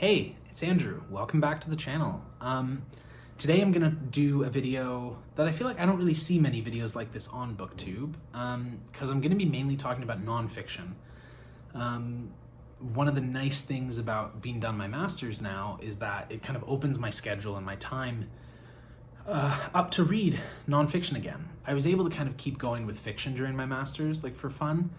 Hey, it's Andrew. Welcome back to the channel. Today I'm gonna do a video that I feel like I don't really see many videos like this on BookTube, because I'm gonna be mainly talking about nonfiction. One of the nice things about being done my master's now is that it kind of opens my schedule and my time up to read nonfiction again. I was able to kind of keep going with fiction during my master's, like for fun,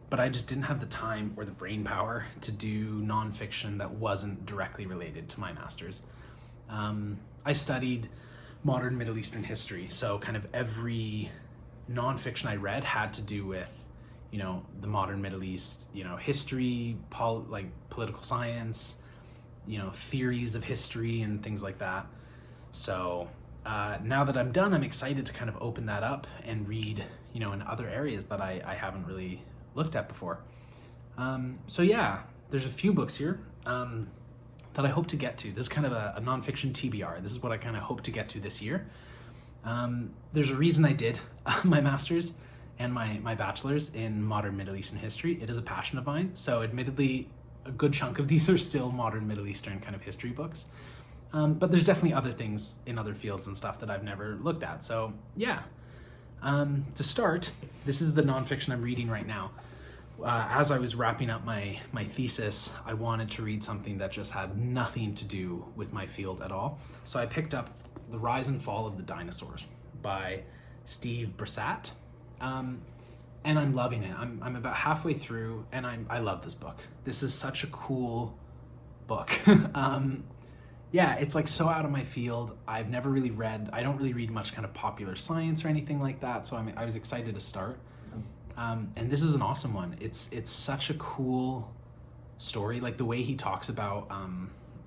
but I just didn't have the time or the brain power to do nonfiction that wasn't directly related to my master's. I studied modern Middle Eastern history, so kind of every nonfiction I read had to do with, the modern Middle East, history, political science, theories of history and things like that. So now that I'm done, I'm excited to kind of open that up and read, in other areas that I haven't really looked at before. So yeah, there's a few books here that I hope to get to. This is kind of a nonfiction TBR. This is what I kind of hope to get to this year. There's a reason I did my master's and my bachelor's in modern Middle Eastern history. It is a passion of mine. So admittedly, a good chunk of these are still modern Middle Eastern kind of history books. But there's definitely other things in other fields and stuff that I've never looked at. So yeah, to start, this is the nonfiction I'm reading right now. As I was wrapping up my thesis, I wanted to read something that just had nothing to do with my field at all. So I picked up The Rise and Fall of the Dinosaurs by Steve Brissett. And I'm loving it. I'm about halfway through and I love this book. This is such a cool book. Yeah, it's like so out of my field. I've never really read, I don't really read much kind of popular science or anything like that. So I was excited to start. And this is an awesome one. It's such a cool story. Like the way he talks about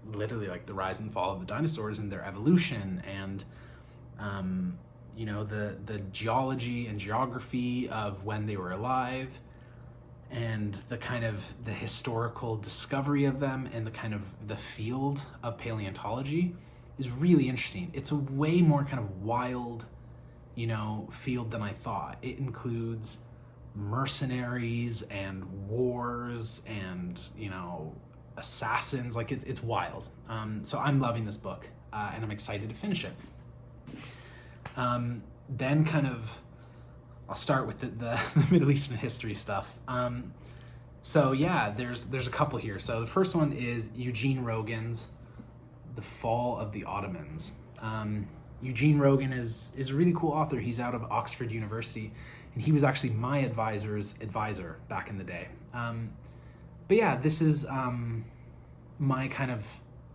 literally like the rise and fall of the dinosaurs and their evolution and the geology and geography of when they were alive and the kind of the historical discovery of them and the kind of the field of paleontology is really interesting. It's a way more kind of wild, field than I thought. It includes mercenaries and wars and assassins. Like it's wild. So I'm loving this book and I'm excited to finish it. Then kind of I'll start with the Middle Eastern history stuff. So yeah, there's a couple here. So the first one is Eugene Rogan's The Fall of the Ottomans. Eugene Rogan is a really cool author. He's out of Oxford University, and he was actually my advisor's advisor back in the day. But yeah, this is my kind of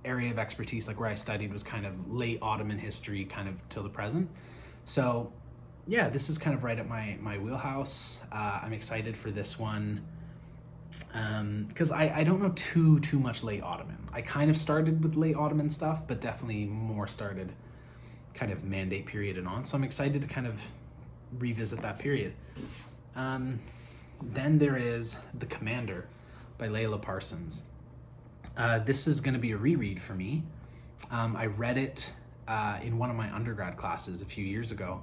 area of expertise, like where I studied was kind of late Ottoman history, kind of till the present. So yeah, this is kind of right at my wheelhouse. I'm excited for this one because I don't know too much late Ottoman. I kind of started with late Ottoman stuff, but definitely more started kind of Mandate period and on. So I'm excited to kind of revisit that period. Then there is The Commander by Layla Parsons. This is going to be a reread for me. I read it in one of my undergrad classes a few years ago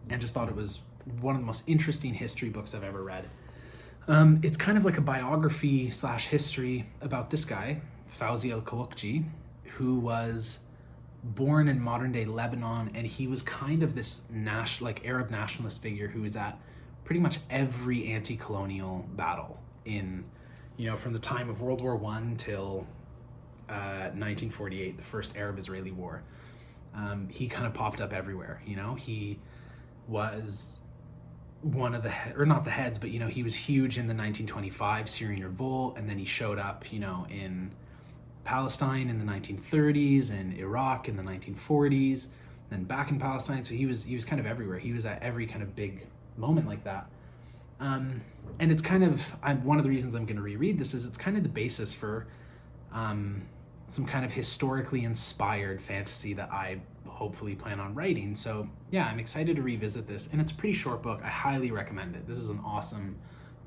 and just thought it was one of the most interesting history books I've ever read. It's kind of like a biography / history about this guy, Fawzi al-Kawakji, who was born in modern day Lebanon, and he was kind of this Arab nationalist figure who was at pretty much every anti-colonial battle in, from the time of World War I till 1948, the first Arab-Israeli war. He kind of popped up everywhere. He was one of the not the heads, but he was huge in the 1925 Syrian revolt, and then he showed up in Palestine in the 1930s and Iraq in the 1940s, then back in Palestine. So he was kind of everywhere. He was at every kind of big moment like that. And it's kind of one of the reasons I'm going to reread this is it's kind of the basis for some kind of historically inspired fantasy that I hopefully plan on writing. So yeah, I'm excited to revisit this, and it's a pretty short book. I highly recommend it. This is an awesome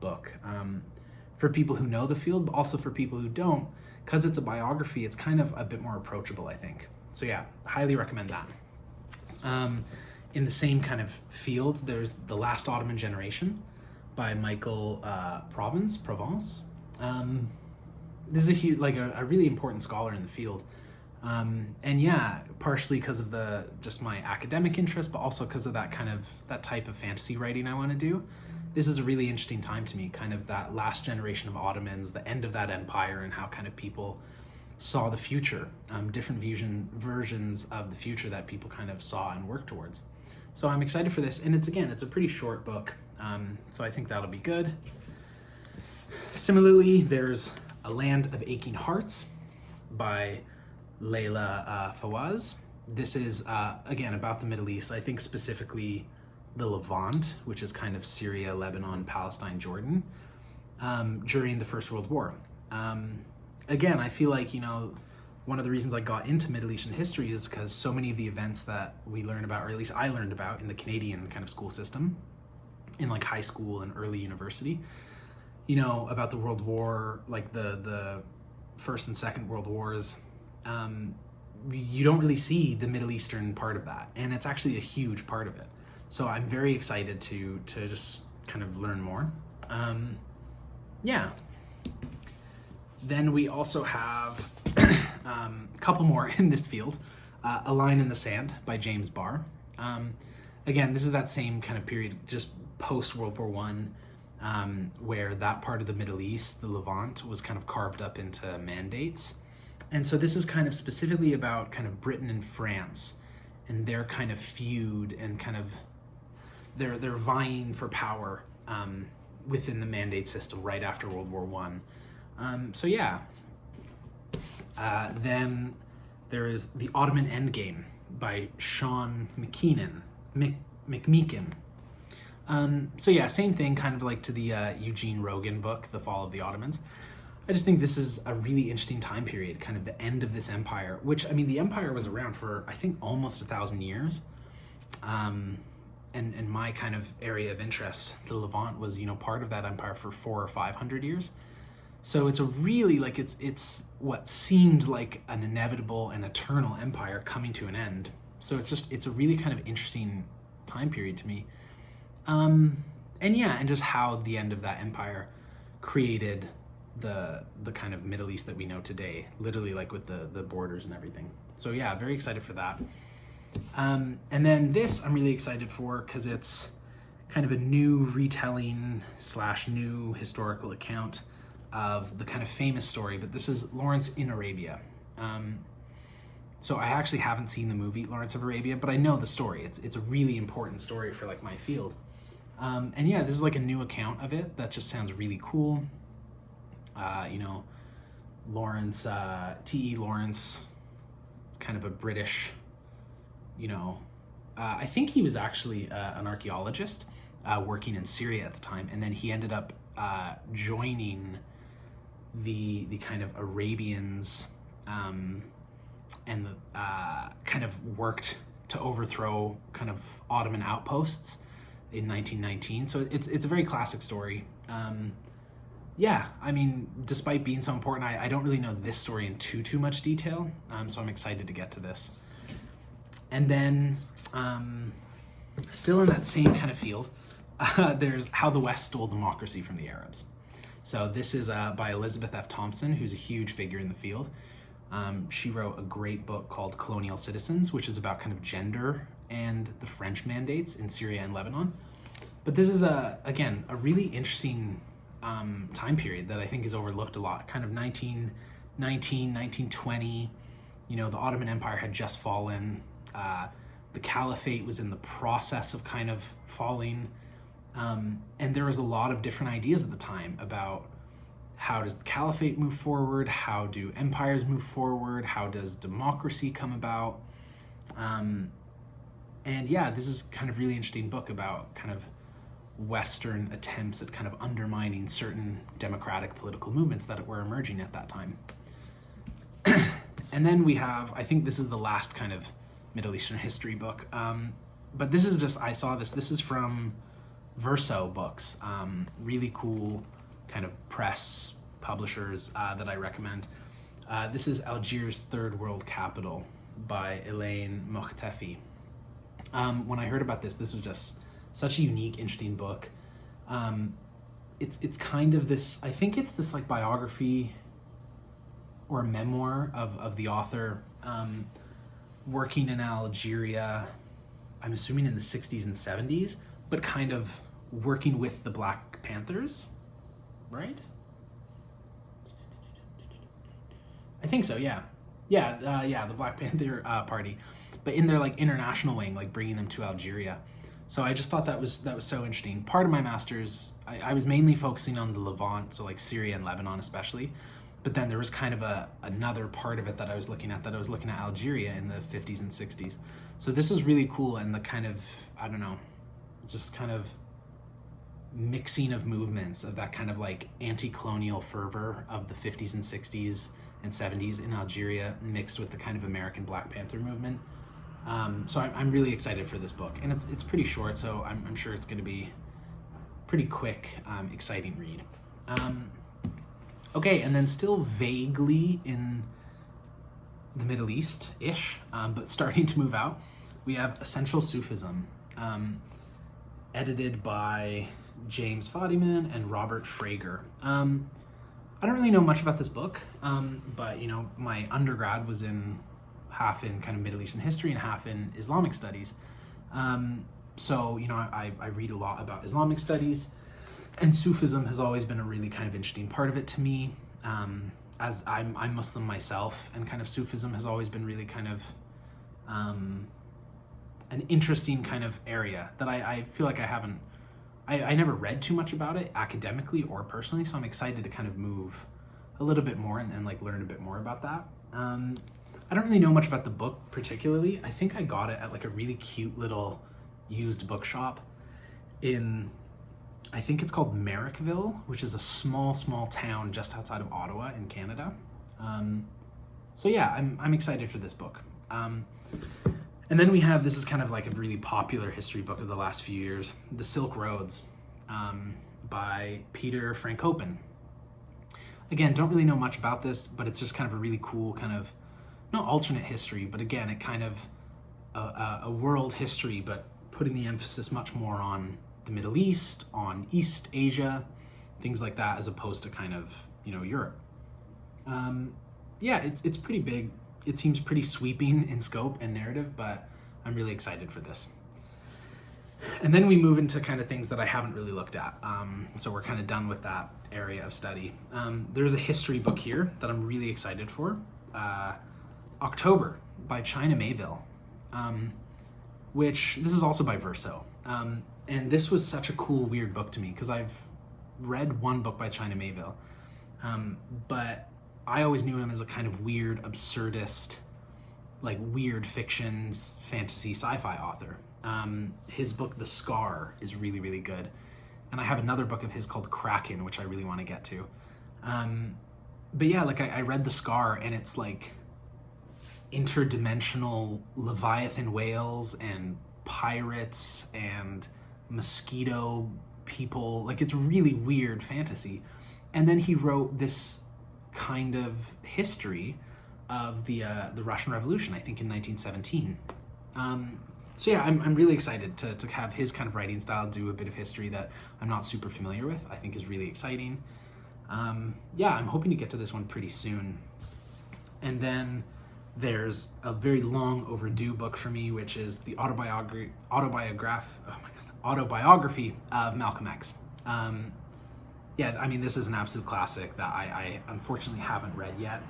book for people who know the field, but also for people who don't, because it's a biography. It's kind of a bit more approachable, I think. So yeah, highly recommend that. In the same kind of field, there's The Last Ottoman Generation by Michael Provence. this is a huge, like a really important scholar in the field. And yeah, partially because of just my academic interest, but also because of that type of fantasy writing I want to do. This is a really interesting time to me, kind of that last generation of Ottomans, the end of that empire, and how kind of people saw the future, different versions of the future that people kind of saw and worked towards. So I'm excited for this, and it's a pretty short book, so I think that'll be good. Similarly, there's A Land of Aching Hearts by Layla Fawaz. This is, again, about the Middle East, I think specifically the Levant, which is kind of Syria, Lebanon, Palestine, Jordan, during the First World War. Again, I feel like, one of the reasons I got into Middle Eastern history is because so many of the events that we learn about, or at least I learned about in the Canadian kind of school system, in like high school and early university, about the World War, like the First and Second World Wars, you don't really see the Middle Eastern part of that, and it's actually a huge part of it. So I'm very excited to just kind of learn more. Yeah. Then we also have a couple more in this field. A Line in the Sand by James Barr. Again, this is that same kind of period, just post-World War I, where that part of the Middle East, the Levant, was kind of carved up into mandates. And so this is kind of specifically about kind of Britain and France and their kind of feud and kind of they're vying for power within the mandate system right after World War I. So yeah. Then there is The Ottoman Endgame by Sean McMeekin. So yeah, same thing, kind of like to the Eugene Rogan book, The Fall of the Ottomans. I just think this is a really interesting time period, kind of the end of this empire, which, the empire was around for, I think, almost 1,000 years. And my kind of area of interest, the Levant, was, part of that empire for 400 or 500 years. So it's a really, like, it's what seemed like an inevitable and eternal empire coming to an end. So it's a really kind of interesting time period to me. And just how the end of that empire created the kind of Middle East that we know today, literally, like with the borders and everything. So yeah, very excited for that. And then this I'm really excited for because it's kind of a new retelling / new historical account of the kind of famous story, but this is Lawrence in Arabia. So I actually haven't seen the movie Lawrence of Arabia, but I know the story. It's a really important story for like my field. And yeah, this is like a new account of it that just sounds really cool. Lawrence, T.E. Lawrence, kind of a British, I think he was actually an archaeologist working in Syria at the time, and then he ended up joining the kind of Arabians and kind of worked to overthrow kind of Ottoman outposts in 1919. So it's a very classic story. Yeah, despite being so important, I don't really know this story in too much detail, so I'm excited to get to this. And then, still in that same kind of field, there's How the West Stole Democracy from the Arabs. So this is by Elizabeth F. Thompson, who's a huge figure in the field. She wrote a great book called Colonial Citizens, which is about kind of gender and the French mandates in Syria and Lebanon. But this is, again, a really interesting time period that I think is overlooked a lot, kind of 1919, 1920, the Ottoman Empire had just fallen, the Caliphate was in the process of kind of falling, and there was a lot of different ideas at the time about how does the Caliphate move forward, how do empires move forward, how does democracy come about, and yeah, this is kind of really interesting book about kind of Western attempts at kind of undermining certain democratic political movements that were emerging at that time. And then we have, I think this is the last kind of Middle Eastern history book, but this is just, I saw this is from Verso Books, really cool kind of press publishers that I recommend. This is Algiers' Third World Capital by Elaine Mokhtefi. When I heard about this was just such a unique, interesting book. It's kind of this, I think it's this like biography or a memoir of the author working in Algeria, I'm assuming in the 60s and 70s, but kind of working with the Black Panthers, right? I think so, yeah. Yeah, the Black Panther party, but in their like international wing, like bringing them to Algeria. So I just thought that was so interesting. Part of my master's, I was mainly focusing on the Levant, so like Syria and Lebanon especially, but then there was kind of another part of it that I was looking at Algeria in the 50s and 60s. So this was really cool, and the kind of, I don't know, just kind of mixing of movements of that kind of like anti-colonial fervor of the 50s and 60s and 70s in Algeria mixed with the kind of American Black Panther movement. So I'm really excited for this book, and it's pretty short, so I'm sure it's going to be pretty quick, exciting read. Okay, and then still vaguely in the Middle East-ish, but starting to move out, we have Essential Sufism, edited by James Fadiman and Robert Frager. I don't really know much about this book, but you know, my undergrad was half in kind of Middle Eastern history and half in Islamic studies. So, you know, I read a lot about Islamic studies, and Sufism has always been a really kind of interesting part of it to me. As I'm Muslim myself, and kind of Sufism has always been really kind of an interesting kind of area that I feel like I never read too much about it academically or personally, so I'm excited to kind of move a little bit more and like learn a bit more about that. I don't really know much about the book particularly. I think I got it at like a really cute little used bookshop in, I think it's called Merrickville, which is a small town just outside of Ottawa in Canada. So yeah, I'm excited for this book. And then we have, this is kind of like a really popular history book of the last few years, The Silk Roads, by Peter Frankopan. Again, don't really know much about this, but it's just kind of a really cool kind of, not alternate history, but again, it kind of a world history, but putting the emphasis much more on the Middle East, on East Asia, things like that, as opposed to kind of, you know, Europe. Yeah, it's pretty big. It seems pretty sweeping in scope and narrative, but I'm really excited for this. And then we move into kind of things that I haven't really looked at. So we're kind of done with that area of study. There's a history book here that I'm really excited for. October by China Mayville, which this is also by Verso. And this was such a cool, weird book to me because I've read one book by China Mayville, but I always knew him as a kind of weird, absurdist, like weird fiction, fantasy, sci-fi author. His book, The Scar, is really, really good. And I have another book of his called Kraken, which I really want to get to. But yeah, like I read The Scar, and it's like interdimensional Leviathan whales and pirates and mosquito people. Like, it's really weird fantasy. And then he wrote this kind of history of the Russian Revolution, I think in 1917. So yeah, I'm really excited to have his kind of writing style do a bit of history that I'm not super familiar with. I think is really exciting. Yeah, I'm hoping to get to this one pretty soon. And then there's a very long overdue book for me, which is the autobiography of Malcolm X. Yeah, I mean, this is an absolute classic that I unfortunately haven't read yet.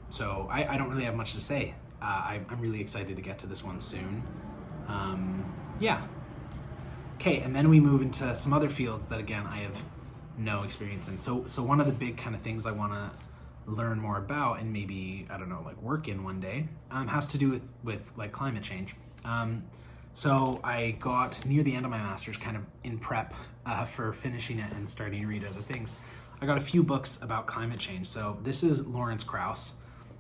So I don't really have much to say. I'm really excited to get to this one soon. Yeah. Okay, and then we move into some other fields that, again, I have no experience in. So one of the big kind of things I want to learn more about and maybe, I don't know, like work in one day, has to do with like climate change. So I got near the end of my master's, kind of in prep for finishing it and starting to read other things. I got a few books about climate change. So this is Lawrence Krauss,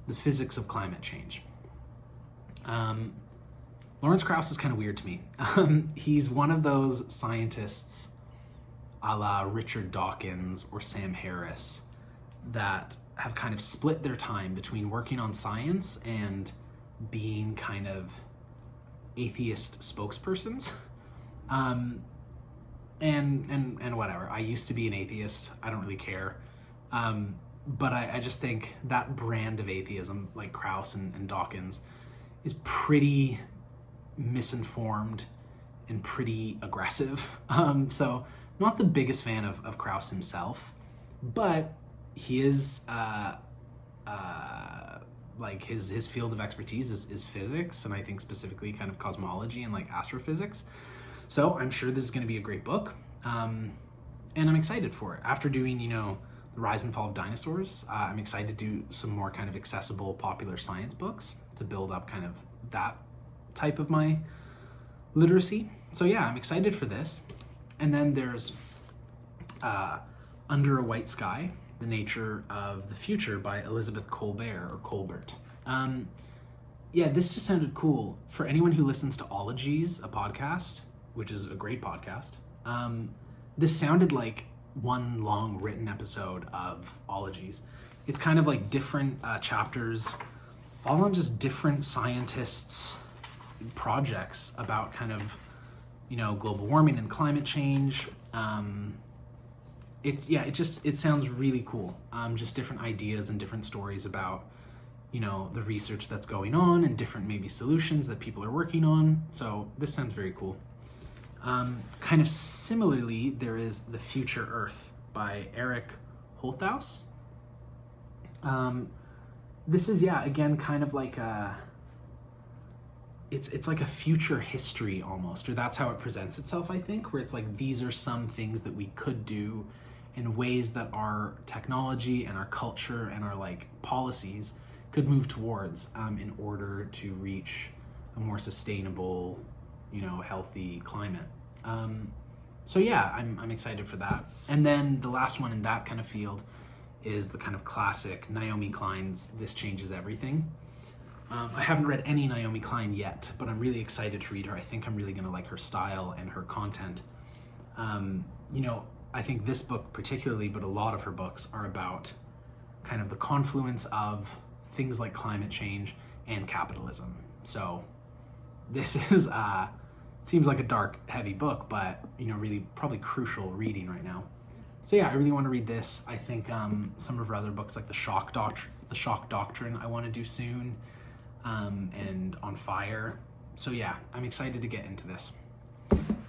The Physics of Climate Change. Lawrence Krauss is kind of weird to me. He's one of those scientists a la Richard Dawkins or Sam Harris that have kind of split their time between working on science and being kind of atheist spokespersons. And whatever. I used to be an atheist. I don't really care. but I just think that brand of atheism, like Krauss and Dawkins, is pretty misinformed and pretty aggressive. So not the biggest fan of Krauss himself, but he is like his field of expertise is physics, and I think specifically kind of cosmology and like astrophysics. So I'm sure this is going to be a great book, and I'm excited for it. After doing, The Rise and Fall of Dinosaurs, I'm excited to do some more kind of accessible popular science books to build up kind of that type of my literacy. So yeah, I'm excited for this. And then there's Under a White Sky, The Nature of the Future by Elizabeth Colbert. Yeah, this just sounded cool. For anyone who listens to Ologies, a podcast, which is a great podcast, this sounded like one long written episode of Ologies. It's kind of like different chapters, all on just different scientists' projects about kind of, global warming and climate change. It sounds really cool. Just different ideas and different stories about, the research that's going on and different maybe solutions that people are working on. So this sounds very cool. Kind of similarly, there is The Future Earth by Eric Holthaus. This is, again, kind of like it's like a future history almost, or that's how it presents itself, I think, where it's like, these are some things that we could do in ways that our technology and our culture and our like policies could move towards in order to reach a more sustainable, healthy climate. So yeah, I'm excited for that. And then the last one in that kind of field is the kind of classic Naomi Klein's This Changes Everything. I haven't read any Naomi Klein yet, but I'm really excited to read her. I think I'm really going to like her style and her content. I think this book particularly, but a lot of her books are about kind of the confluence of things like climate change and capitalism. So this is, seems like a dark, heavy book, but, really probably crucial reading right now. So yeah, I really want to read this. I think some of her other books, like The Shock Doctrine, I want to do soon, and On Fire. So yeah, I'm excited to get into this.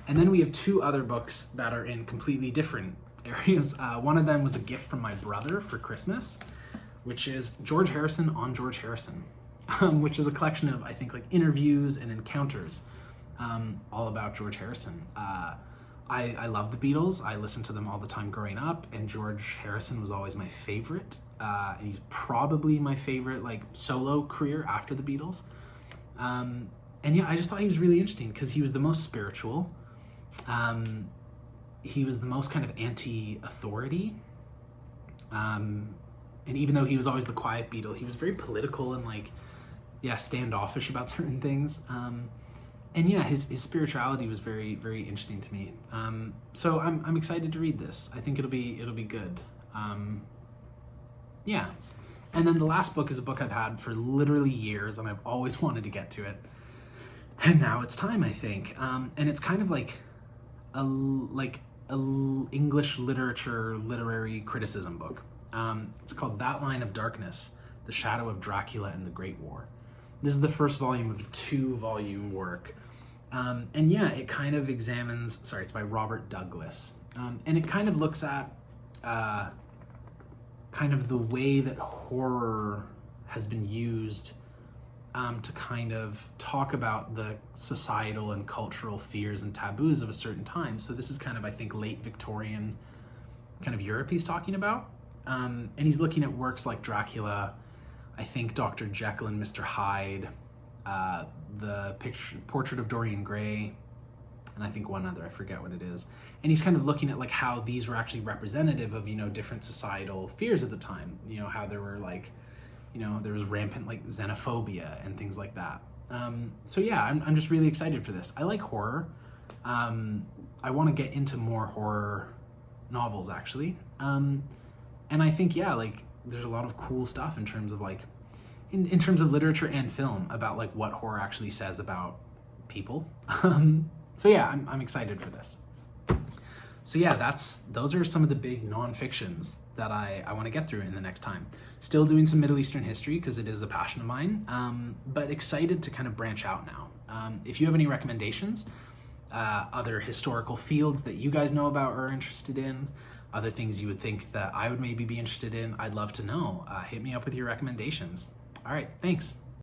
And then we have two other books that are in completely different areas. One of them was a gift from my brother for Christmas, which is George Harrison on George Harrison, which is a collection of, I think, like interviews and encounters all about George Harrison. I love the Beatles. I listened to them all the time growing up, and George Harrison was always my favorite. And he's probably my favorite like solo career after the Beatles. And yeah, I just thought he was really interesting because he was the most spiritual. He was the most kind of anti-authority. And even though he was always the quiet Beatle, he was very political and standoffish about certain things. And yeah, his spirituality was very, very interesting to me. So I'm excited to read this. I think it'll be good. Yeah. And then the last book is a book I've had for literally years, and I've always wanted to get to it. And now it's time, I think. And it's kind of like a English literary criticism book. It's called That Line of Darkness, The Shadow of Dracula and the Great War. This is the first volume of a 2-volume work. And yeah, it kind of examines, it's by Robert Douglas. And it kind of looks at kind of the way that horror has been used to kind of talk about the societal and cultural fears and taboos of a certain time. So this is kind of, I think, late Victorian kind of Europe he's talking about. And he's looking at works like Dracula, I think Dr. Jekyll and Mr. Hyde, the Portrait of Dorian Gray, and I think one other, I forget what it is. And he's kind of looking at like how these were actually representative of, different societal fears at the time, how there were there was rampant like xenophobia and things like that. So yeah, I'm just really excited for this. I like horror. I want to get into more horror novels actually. And I think, there's a lot of cool stuff in terms of in terms of literature and film about what horror actually says about people. So yeah, I'm excited for this. So yeah, those are some of the big nonfictions that I want to get through in the next time. Still doing some Middle Eastern history because it is a passion of mine, but excited to kind of branch out now. If you have any recommendations, other historical fields that you guys know about or are interested in, other things you would think that I would maybe be interested in, I'd love to know. Hit me up with your recommendations. All right, thanks.